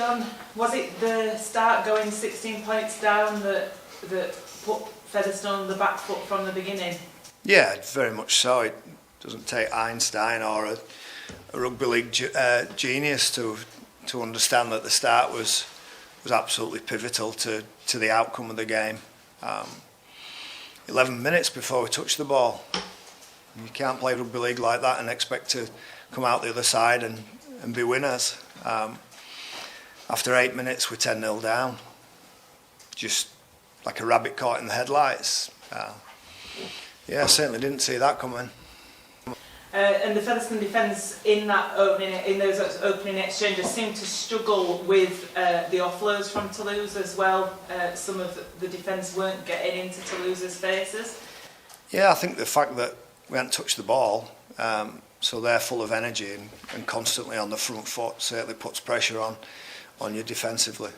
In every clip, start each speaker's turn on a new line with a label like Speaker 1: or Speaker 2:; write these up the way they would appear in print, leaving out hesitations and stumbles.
Speaker 1: Jon, was it the start going 16 points down that put Featherstone on the back foot from the beginning?
Speaker 2: Yeah, very much so. It doesn't take Einstein or a rugby league genius to understand that the start was absolutely pivotal to the outcome of the game. 11 minutes before we touched the ball. You can't play rugby league like that and expect to come out the other side and be winners. After 8 minutes, we're 10-0 down. Just like a rabbit caught in the headlights. Yeah, I certainly didn't see that coming.
Speaker 1: And the Featherstone defence in those opening exchanges seemed to struggle with the offloads from Toulouse as well. Some of the defence weren't getting into Toulouse's faces. Yeah,
Speaker 2: I think the fact that we hadn't touched the ball, so they're full of energy and constantly on the front foot, certainly puts pressure on you defensively.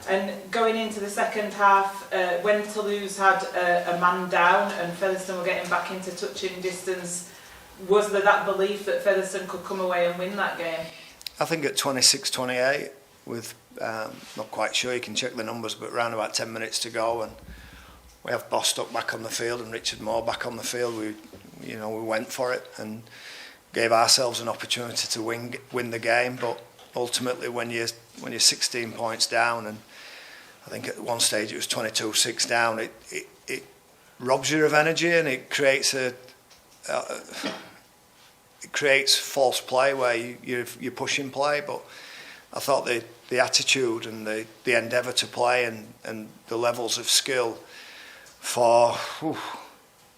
Speaker 1: And going into the second half, when Toulouse had a man down and Featherstone were getting back into touching distance, was there that belief that Featherstone could come away and win that game?
Speaker 2: I think at 26-28, with not quite sure, you can check the numbers, but around about 10 minutes to go, and we have Bostock back on the field and Richard Moore back on the field. We went for it and gave ourselves an opportunity to win the game. But ultimately, when you're 16 points down, and I think at one stage it was 22-6 down, it robs you of energy and it creates false play where you're pushing play. But I thought the attitude and the endeavour to play and the levels of skill for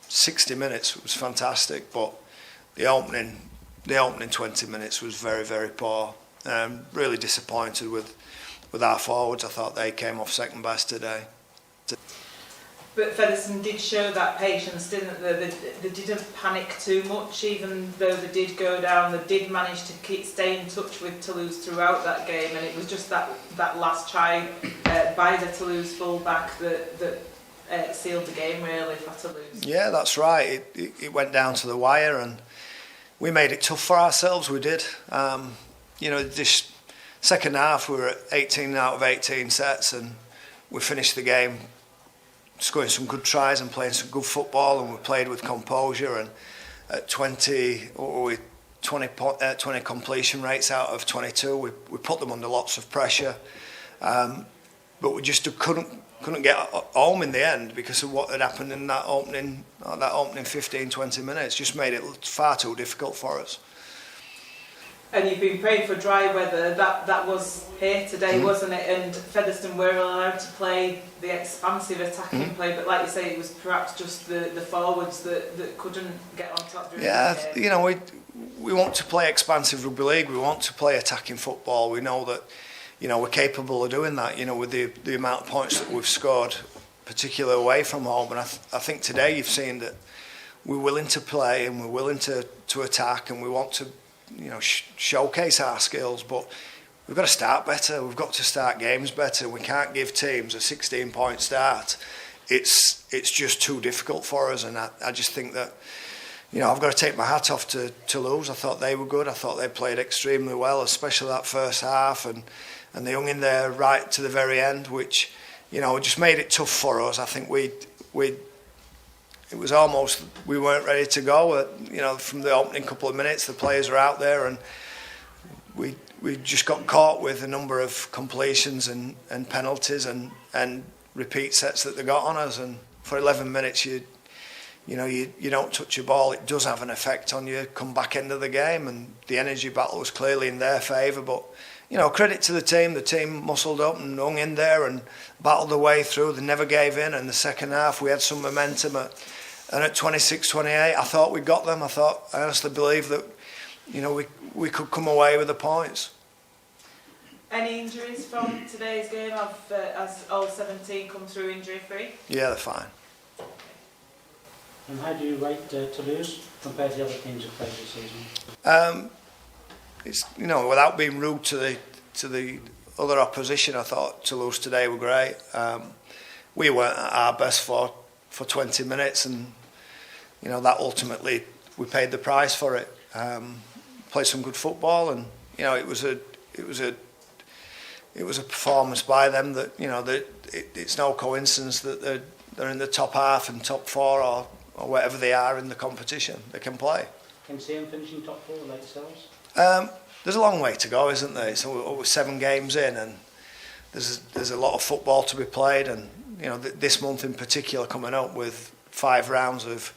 Speaker 2: 60 minutes was fantastic. But the opening 20 minutes was very, very poor. Really disappointed with our forwards. I thought they came off second best today.
Speaker 1: But Featherstone did show that patience, didn't they? They didn't panic too much, even though they did go down. They did manage to stay in touch with Toulouse throughout that game, and it was just that last try by the Toulouse fullback that sealed the game really for Toulouse.
Speaker 2: Yeah, that's right. It went down to the wire, and we made it tough for ourselves. We did. This second half we were at 18 out of 18 sets, and we finished the game scoring some good tries and playing some good football, and we played with composure, and at 20 completion rates out of 22, we put them under lots of pressure, but we just couldn't get home in the end because of what had happened in that opening 15-20 minutes. Just made it far too difficult for us.
Speaker 1: And you've been praying for dry weather. That was here today, wasn't it? And Featherstone were allowed to play the expansive attacking play, but like you say, it was perhaps just the forwards that couldn't get on top during the game.
Speaker 2: We want to play expansive rugby league. We want to play attacking football. We know that, we're capable of doing that. With the amount of points that we've scored, particularly away from home. And I think today you've seen that we're willing to play and we're willing to attack, and we want to showcase our skills, but we've got to start better. We've got to start games better. We can't give teams a 16-point start. It's just too difficult for us, and I just think that I've got to take my hat off to Toulouse. I thought they were good. I thought they played extremely well, especially that first half, and they hung in there right to the very end, which just made it tough for us. I think it was almost we weren't ready to go. From the opening couple of minutes, the players were out there, and we just got caught with a number of completions and penalties and repeat sets that they got on us. And for 11 minutes, you don't touch your ball. It does have an effect on you come back end of the game, and the energy battle was clearly in their favour. But credit to the team. The team muscled up and hung in there and battled their way through. They never gave in. And the second half, we had some momentum. And at 26-28, I thought we got them. I honestly believe that, we could come away with the points.
Speaker 1: Any injuries from today's game? Has all 17 come through injury-free?
Speaker 2: Yeah, they're fine.
Speaker 3: And how do you rate Toulouse compared to the other teams who've played this season?
Speaker 2: It's without being rude to the other opposition, I thought Toulouse today were great. We weren't at our best for 20 minutes, and that ultimately we paid the price for it. Played some good football, and it was a it was a performance by them that, you know, that it's no coincidence that they're in the top half and top four or whatever they are in the competition. They can play.
Speaker 3: Can you see them finishing top four like yourselves?
Speaker 2: There's a long way to go, isn't there? So we're 7 games in, and there's a lot of football to be played, and you know this month in particular coming up with 5 rounds of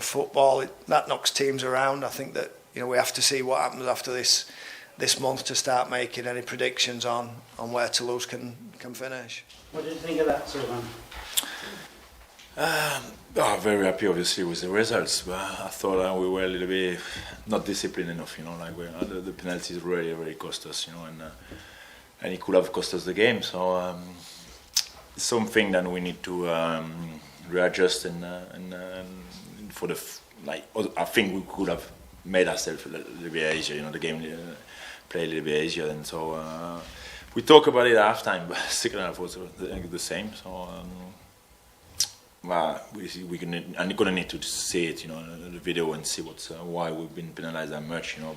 Speaker 2: football, that knocks teams around. I think that, you know, we have to see what happens after this month to start making any predictions on where Toulouse can finish.
Speaker 3: What did you think of that, Sylvain?
Speaker 4: Very happy, obviously, with the results. But I thought we were a little bit not disciplined enough. You know, like the penalties really cost us. You know, and it could have cost us the game. So it's something that we need to readjust and for the I think we could have made ourselves a little bit easier. You know, the game play a little bit easier. And so we talk about it at halftime, but second half was the same. So. We're gonna need to see it, you know, the video and see why we've been penalised that much, you know.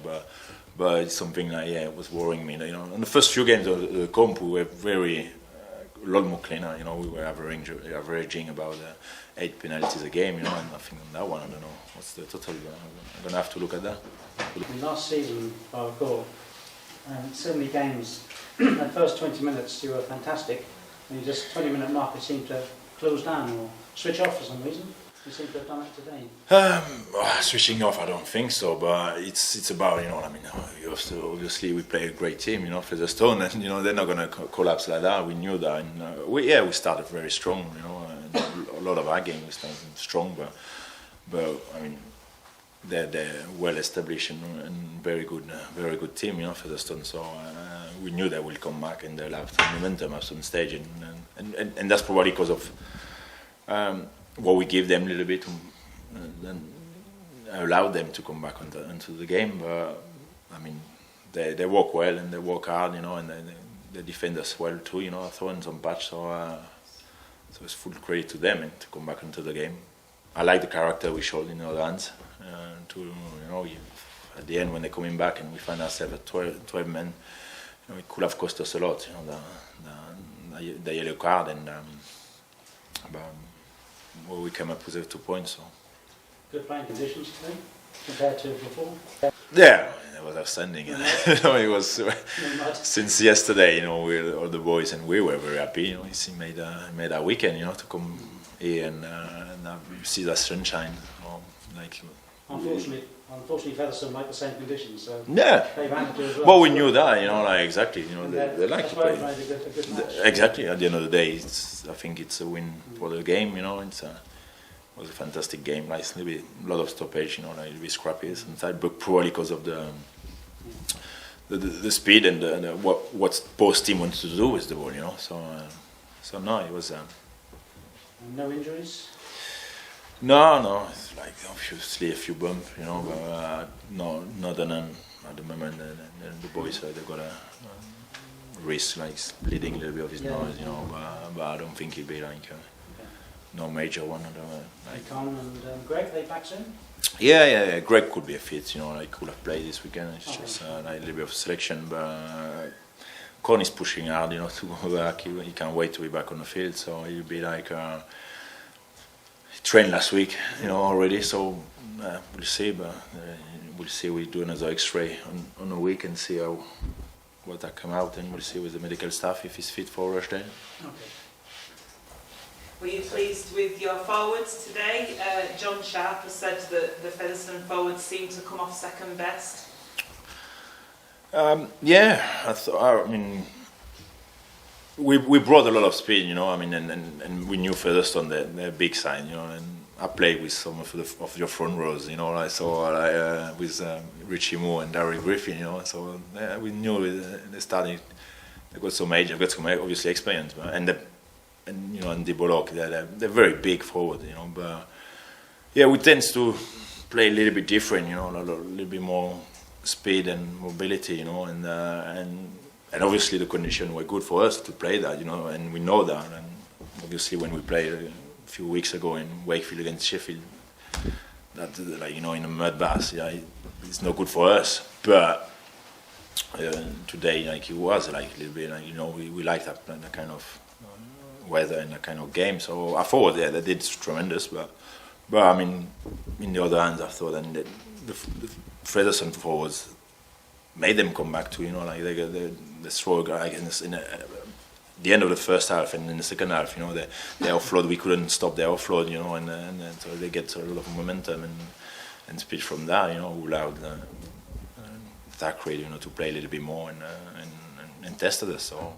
Speaker 4: But it's something like, yeah, it was worrying me. You know, in the first few games of the comp, we were a lot more cleaner. You know, we were averaging about 8 penalties a game, you know. And I think on that one, I don't know what's the total. I'm gonna have to look at that.
Speaker 3: Last season, I recall, so many games. The first 20 minutes, you were fantastic, and you just 20-minute mark, it seemed to close down or switch off for some reason. You seem to have done it today.
Speaker 4: Switching off, I don't think so. But it's about, you know what I mean. Obviously, we play a great team, you know, Featherstone, and you know they're not going to collapse like that. We knew that, and we started very strong, you know. And a lot of our game we started strong, but I mean they're well established and very good team, you know, Featherstone. So we knew they will come back and they'll have momentum at some stage, and that's probably because of. What we give them a little bit and allow them to come back into the game. But I mean, they work well and they work hard, you know, and they defend us well too, you know. I thought in some patch, so it's full credit to them and to come back into the game. I like the character we showed in our hands. At the end when they're coming back and we find ourselves at 12 men, you know, it could have cost us a lot, you know, the yellow card and. Well, we came up with 2 points. So.
Speaker 3: Good playing conditions today compared to before.
Speaker 4: Yeah, it was outstanding. You know, it was since yesterday. You know, all the boys and we were very happy. You know, he made our weekend. You know, to come here and see the sunshine.
Speaker 3: Unfortunately, Featherstone like the same conditions. So
Speaker 4: yeah.
Speaker 3: They've had to do as well.
Speaker 4: Well, we knew that. You know, like exactly. You know, they like to play.
Speaker 3: A good match.
Speaker 4: Exactly. At the end of the day, I think it's a win for the game. You know, it was a fantastic game. Like a lot of stoppage. You know, like a bit scrappy sometimes, but probably because of the speed and what both team wants to do with the ball. You know, so no, it was.
Speaker 3: No injuries.
Speaker 4: No, it's like obviously a few bumps, you know, but no, not at the moment. The boys they've got a wrist like bleeding a little bit of his nose, you know, but I don't think he'll be like no major one.
Speaker 3: Con and Greg, they back soon?
Speaker 4: Yeah. Greg could be a fit, you know, like could have played this weekend. It's just like a little bit of selection, but Con is pushing hard, you know, to go back. He can't wait to be back on the field, so he'll be like. Trained last week, you know, already. So we'll see, but we'll see. We do another X-ray on a week and see what that come out, and we'll see with the medical staff if he's fit for rush day.
Speaker 3: Okay.
Speaker 1: Were you pleased with your forwards today? Jon Sharp has said that the Featherstone forwards seem to come off second best.
Speaker 4: Yeah, I mean. We brought a lot of speed, you know. I mean, and we knew Featherstone they're a big side, you know. And I played with some of your front rows, you know. I saw with Richie Moore and Darryl Griffin, you know. So we knew they started. They got some age, obviously experience, and you know, and Bollock, they're very big forward, you know. But yeah, we tend to play a little bit different, you know, a little bit more speed and mobility, you know, and obviously the conditions were good for us to play that, you know, and we know that. And obviously when we played a few weeks ago in Wakefield against Sheffield, that, like, you know, in a mud bath, yeah, it's not good for us. But today, like it was like a little bit, like, you know, we like that kind of weather and that kind of game. So I thought, yeah, they did tremendous, but I mean, in the other hand, I thought then the Featherstone forwards made them come back to, you know, like they throw like in the end of the first half and in the second half, you know, the offload, we couldn't stop their offload, you know, and so they get a lot of momentum and speed from there, you know, allowed attack rate, you know, to play a little bit more and tested us. So.